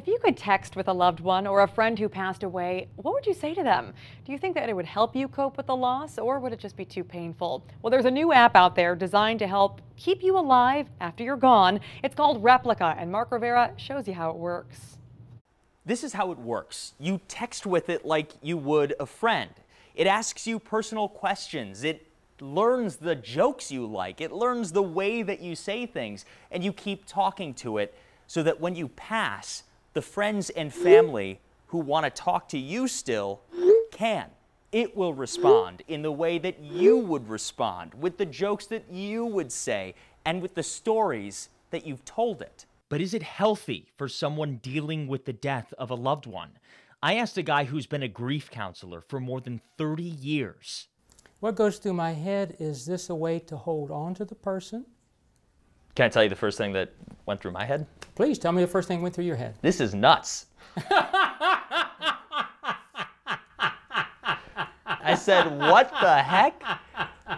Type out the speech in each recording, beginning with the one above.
If you could text with a loved one or a friend who passed away, what would you say to them? Do you think that it would help you cope with the loss, or would it just be too painful? Well, there's a new app out there designed to help keep you alive after you're gone. It's called Replica, and Mark Rivera shows you how it works. This is how it works. You text with it like you would a friend. It asks you personal questions. It learns the jokes you like. It learns the way that you say things, and you keep talking to it so that when you pass, the friends and family who want to talk to you still can. It will respond in the way that you would respond, with the jokes that you would say, and with the stories that you've told it. But is it healthy for someone dealing with the death of a loved one? I asked a guy who's been a grief counselor for more than 30 years. What goes through my head is this a way to hold on to the person? Can I tell you the first thing that went through my head? Please tell me the first thing that went through your head. This is nuts. I said, what the heck?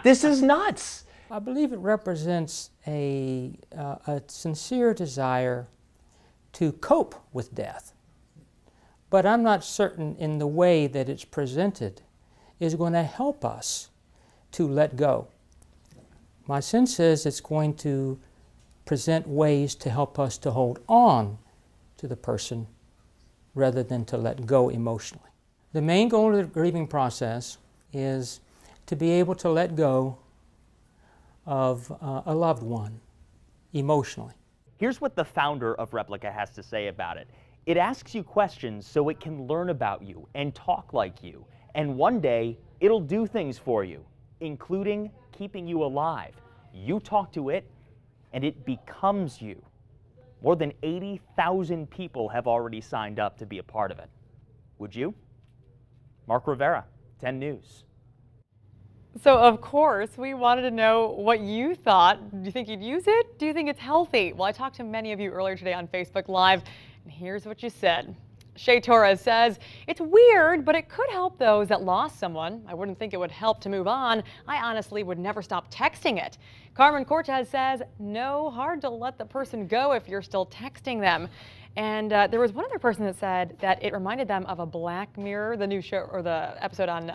This is nuts. I believe it represents a sincere desire to cope with death. But I'm not certain in the way that it's presented is going to help us to let go. My sense is it's going to present ways to help us to hold on to the person rather than to let go emotionally. The main goal of the grieving process is to be able to let go of a loved one emotionally. Here's what the founder of Replica has to say about it. It asks you questions so it can learn about you and talk like you. And one day, it'll do things for you, including keeping you alive. You talk to it, and it becomes you. More than 80,000 people have already signed up to be a part of it. Would you? Mark Rivera, 10 News. So, of course, we wanted to know what you thought. Do you think you'd use it? Do you think it's healthy? Well, I talked to many of you earlier today on Facebook Live, and here's what you said. Shay Torres says, it's weird, but it could help those that lost someone. I wouldn't think it would help to move on. I honestly would never stop texting it. Carmen Cortez says, no, hard to let the person go if you're still texting them. And there was one other person that said that it reminded them of a Black Mirror, the new show, or the episode on,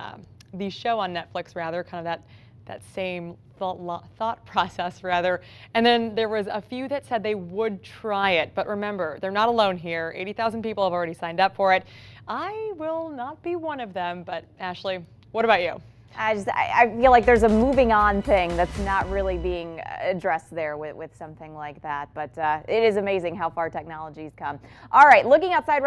the show on Netflix, rather, kind of that same thought process, rather. And then there was a few that said they would try it. But remember, they're not alone here. 80,000 people have already signed up for it. I will not be one of them, but Ashley, what about you? I feel like there's a moving on thing that's not really being addressed there with something like that. But it is amazing how far technology's come. All right, looking outside.